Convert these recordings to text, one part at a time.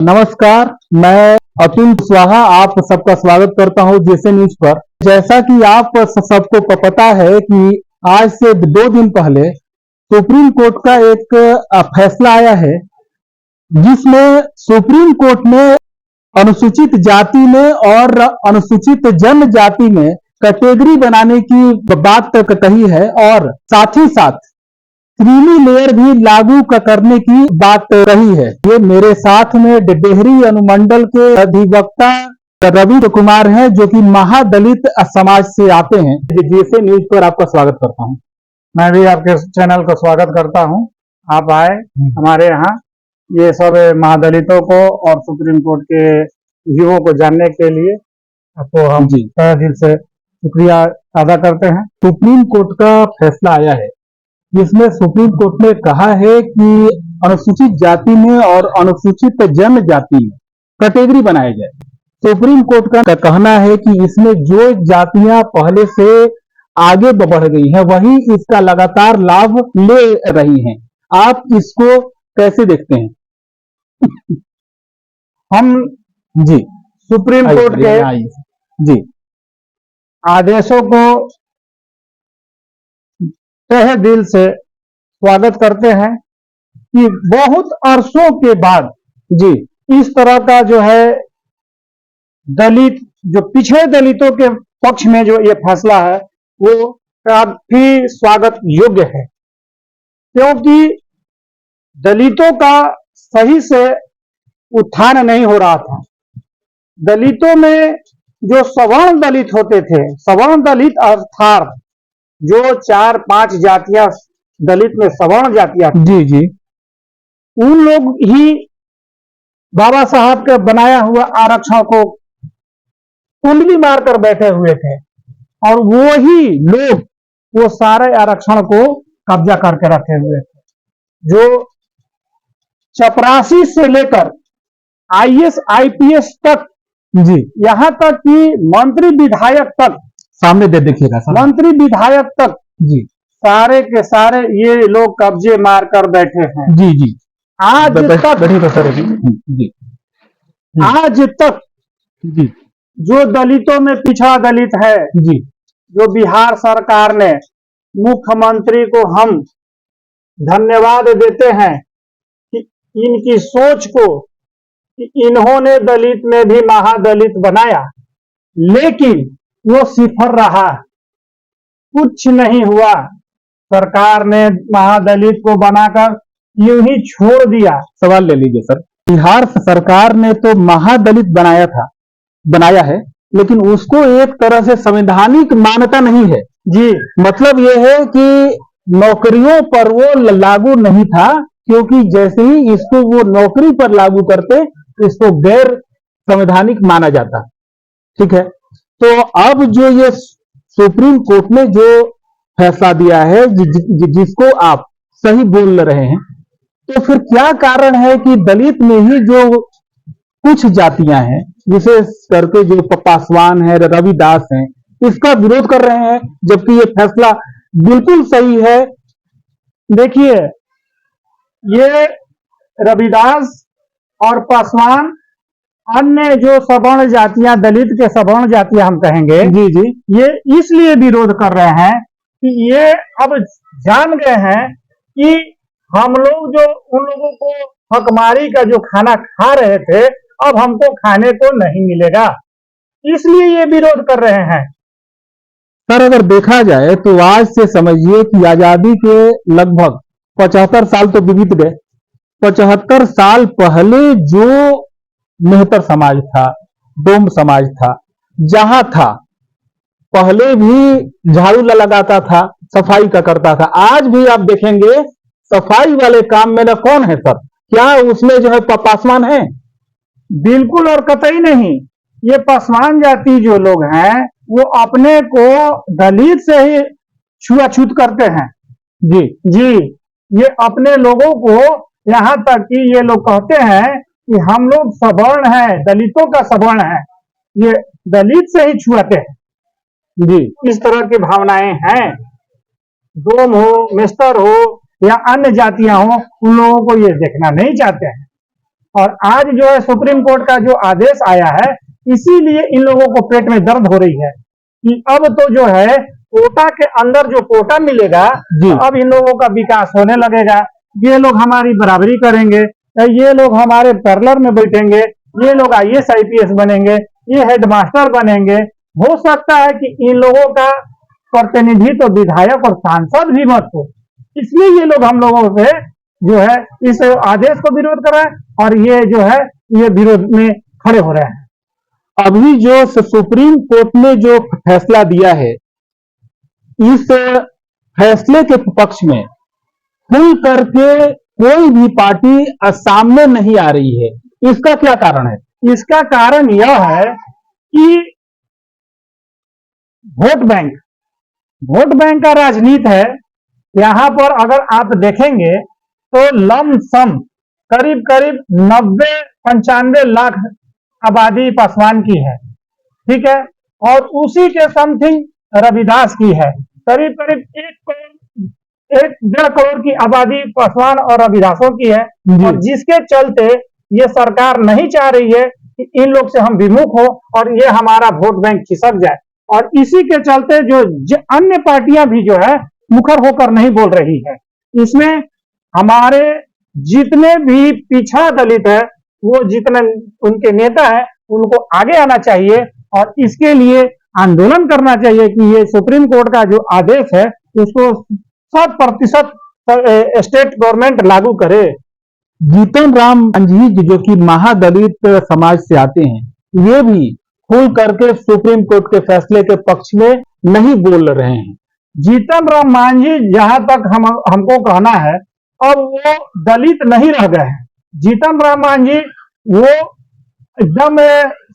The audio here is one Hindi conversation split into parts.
नमस्कार, मैं अतुल कुशवाहा आप सबका स्वागत करता हूं जेसे न्यूज पर। जैसा कि आप सबको पता है कि आज से 2 दिन पहले सुप्रीम कोर्ट का एक फैसला आया है, जिसमें सुप्रीम कोर्ट ने अनुसूचित जाति में और अनुसूचित जनजाति में कैटेगरी बनाने की बात कही है और साथ ही साथ क्रीमी लेयर भी लागू करने की बात कही है। ये मेरे साथ में डेहरी अनुमंडल के अधिवक्ता रवि कुमार हैं, जो कि महादलित समाज से आते हैं। जेसे न्यूज पर आपका स्वागत करता हूं। मैं भी आपके चैनल को स्वागत करता हूं। आप आए हमारे यहाँ ये सब महादलितों को और सुप्रीम कोर्ट के व्यूओं को जानने के लिए आपको हम तहे दिल से शुक्रिया अदा करते हैं। सुप्रीम कोर्ट का फैसला आया है, जिसमें सुप्रीम कोर्ट ने कहा है कि अनुसूचित जाति में और अनुसूचित जनजाति में कैटेगरी बनाया जाए। सुप्रीम कोर्ट का कहना है कि इसमें जो जातियां पहले से आगे बढ़ गई हैं, वही इसका लगातार लाभ ले रही हैं। आप इसको कैसे देखते हैं? हम जी सुप्रीम कोर्ट के जी आदेशों को तहे दिल से स्वागत करते हैं कि बहुत अरसों के बाद जी इस तरह का जो है दलित जो पिछड़े दलितों के पक्ष में जो ये फैसला है वो काफी स्वागत योग्य है, क्योंकि दलितों का सही से उत्थान नहीं हो रहा था। दलितों में जो सवर्ण दलित होते थे, सवर्ण दलित अर्थात जो 4-5 जातियां दलित में सवर्ण जातियां जी जी उन लोग ही बाबा साहब के बनाया हुआ आरक्षण को कुंडली मारकर बैठे हुए थे और वो ही लोग वो सारे आरक्षण को कब्जा करके रखे हुए थे। जो चपरासी से लेकर आईएएस आईपीएस तक, जी यहां तक कि मंत्री विधायक तक, सामने दे देखिएगा, मंत्री विधायक तक जी सारे के सारे ये लोग कब्जे मार कर बैठे हैं। जी जी आज तक जी आज तक जी जो दलितों में पिछड़ा दलित है, जी जो बिहार सरकार ने, मुख्यमंत्री को हम धन्यवाद देते हैं कि इनकी सोच को कि इन्होंने दलित में भी महादलित बनाया, लेकिन वो सिफर रहा, कुछ नहीं हुआ। सरकार ने महादलित को बनाकर यूं ही छोड़ दिया। सवाल ले लीजिए सर। बिहार सरकार ने तो महादलित बनाया है, लेकिन उसको एक तरह से संवैधानिक मान्यता नहीं है। जी, मतलब यह है कि नौकरियों पर वो लागू नहीं था, क्योंकि जैसे ही इसको वो नौकरी पर लागू करते, इसको गैर संवैधानिक माना जाता। ठीक है, तो अब जो ये सुप्रीम कोर्ट ने जो फैसला दिया है, जिसको आप सही बोल रहे हैं, तो फिर क्या कारण है कि दलित में ही जो कुछ जातियां हैं, विशेष करके जो पासवान है, रविदास हैं, इसका विरोध कर रहे हैं, जबकि ये फैसला बिल्कुल सही है। देखिए, ये रविदास और पासवान, अन्य जो सवर्ण जातियां, दलित के सवर्ण जातियां हम कहेंगे, जी जी, ये इसलिए विरोध कर रहे हैं कि ये अब जान गए हैं कि हम लोग जो उन लोगों को हकमारी का जो खाना खा रहे थे, अब हमको खाने को नहीं मिलेगा, इसलिए ये विरोध कर रहे हैं। सर, अगर देखा जाए तो आज से समझिए कि आजादी के लगभग 75 साल तो बीत गए। 75 साल पहले जो मेहतर समाज था, डोम समाज था, जहां था, पहले भी झाड़ू लगाता था, सफाई का करता था। आज भी आप देखेंगे सफाई वाले काम में न कौन है सर? क्या उसमें जो है पासवान है? बिल्कुल और कतई नहीं। ये पासवान जाति जो लोग हैं, वो अपने को दलित से ही छुआछूत करते हैं। जी जी, ये अपने लोगों को, यहाँ तक कि ये लोग कहते हैं कि हम लोग सवर्ण हैं, दलितों का सवर्ण है, ये दलित से ही छुआते हैं। जी, इस तरह की भावनाएं हैं। डोम हो, मेस्तर हो या अन्य जातियां हो, उन लोगों को ये देखना नहीं चाहते हैं। और आज जो है सुप्रीम कोर्ट का जो आदेश आया है, इसीलिए इन लोगों को पेट में दर्द हो रही है कि अब तो जो है कोटा के अंदर जो कोटा मिलेगा, अब इन लोगों का विकास होने लगेगा, ये लोग हमारी बराबरी करेंगे, ये लोग हमारे पैरेलल में बैठेंगे, ये लोग IAS IPS बनेंगे, ये हेडमास्टर बनेंगे। हो सकता है कि इन लोगों का प्रतिनिधि तो विधायक और सांसद भी मत हो, इसलिए ये लोग हम लोगों से जो है इस आदेश को विरोध कर रहे हैं और ये जो है ये विरोध में खड़े हो रहे हैं। अभी जो सुप्रीम कोर्ट ने जो फैसला दिया है, इस फैसले के पक्ष में खुल करके कोई भी पार्टी सामने नहीं आ रही है, इसका क्या कारण है? इसका कारण यह है कि वोट बैंक का राजनीति है। यहां पर अगर आप देखेंगे तो लमसम करीब 90-95 लाख आबादी पासवान की है, ठीक है, और उसी के समथिंग रविदास की है। करीब 1-1.5 करोड़ की आबादी पासवान और रविदासों की है, और जिसके चलते ये सरकार नहीं चाह रही है कि इन लोग से हम विमुख हो और ये हमारा वोट बैंक खिसक जाए, और इसी के चलते जो अन्य पार्टियां भी जो है मुखर होकर नहीं बोल रही है। इसमें हमारे जितने भी पिछड़ा दलित है, वो जितने उनके नेता है, उनको आगे आना चाहिए और इसके लिए आंदोलन करना चाहिए कि ये सुप्रीम कोर्ट का जो आदेश है उसको 100% स्टेट गवर्नमेंट लागू करे। जीतन राम मांझी जो कि महादलित समाज से आते हैं, ये भी खुल करके सुप्रीम कोर्ट के फैसले के पक्ष में नहीं बोल रहे हैं। जीतन राम मांझी जहां तक हमको कहना है, अब वो दलित नहीं रह गए हैं। जीतन राम मांझी वो एकदम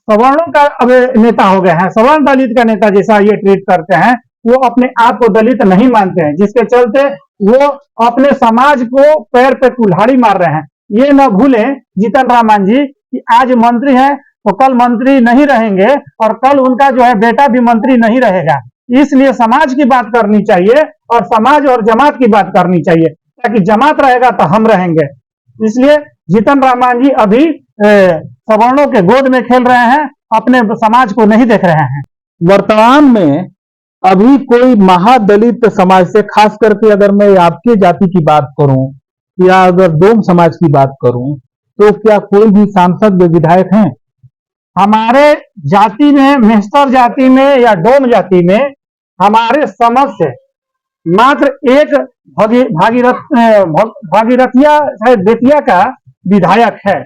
सवर्णों का अब नेता हो गए हैं, सवर्ण दलित का नेता जैसा ये ट्रीट करते हैं। वो अपने आप को दलित नहीं मानते हैं, जिसके चलते वो अपने समाज को पैर पे कुल्हाड़ी मार रहे हैं। ये न भूलें जीतन राम मांझी कि आज मंत्री हैं तो कल मंत्री नहीं रहेंगे, और कल उनका जो है बेटा भी मंत्री नहीं रहेगा। इसलिए समाज की बात करनी चाहिए और समाज और जमात की बात करनी चाहिए, ताकि जमात रहेगा तो हम रहेंगे। इसलिए जीतन राम मांझी अभी सवर्णों के गोद में खेल रहे हैं, अपने समाज को नहीं देख रहे हैं। वर्तमान में अभी कोई महादलित समाज से, खास करके अगर मैं आपके जाति की बात करूं या अगर डोम समाज की बात करूं, तो क्या कोई भी सांसद विधायक हैं? हमारे जाति में, मेहतर जाति में या डोम जाति में हमारे समझ से मात्र एक भागीरथिया बेतिया का विधायक है,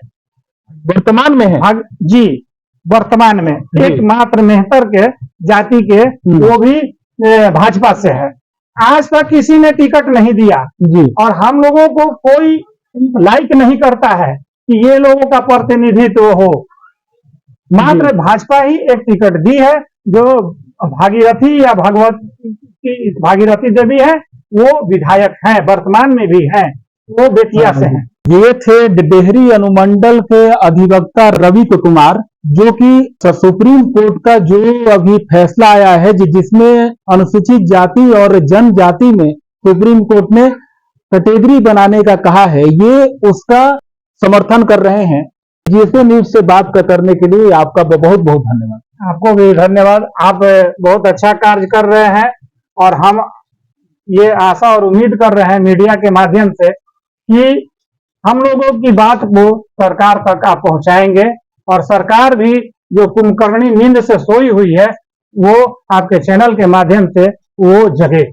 वर्तमान में है। जी, वर्तमान में एक मात्र मेहतर के जाति के, वो भी भाजपा से है। आज तक किसी ने टिकट नहीं दिया जी, और हम लोगों को कोई लाइक नहीं करता है कि ये लोगों का प्रतिनिधित्व हो। मात्र भाजपा ही एक टिकट दी है, जो भागीरथी या भागीरथी देवी है, वो विधायक हैं, वर्तमान में भी हैं, वो बेतिया से हैं। ये थे डेहरी अनुमंडल के अधिवक्ता रवि कुमार, जो कि सुप्रीम कोर्ट का जो अभी फैसला आया है, जिसमें अनुसूचित जाति और जनजाति में सुप्रीम कोर्ट ने कैटेगरी बनाने का कहा है, ये उसका समर्थन कर रहे हैं। जीएसए न्यूज से बात करने के लिए आपका बहुत बहुत धन्यवाद। आपको भी धन्यवाद। आप बहुत अच्छा कार्य कर रहे हैं, और हम ये आशा और उम्मीद कर रहे हैं मीडिया के माध्यम से कि हम लोगों की बात को सरकार तक आप पहुंचाएंगे, और सरकार भी जो कुंभकर्णी नींद से सोई हुई है, वो आपके चैनल के माध्यम से वो जगे।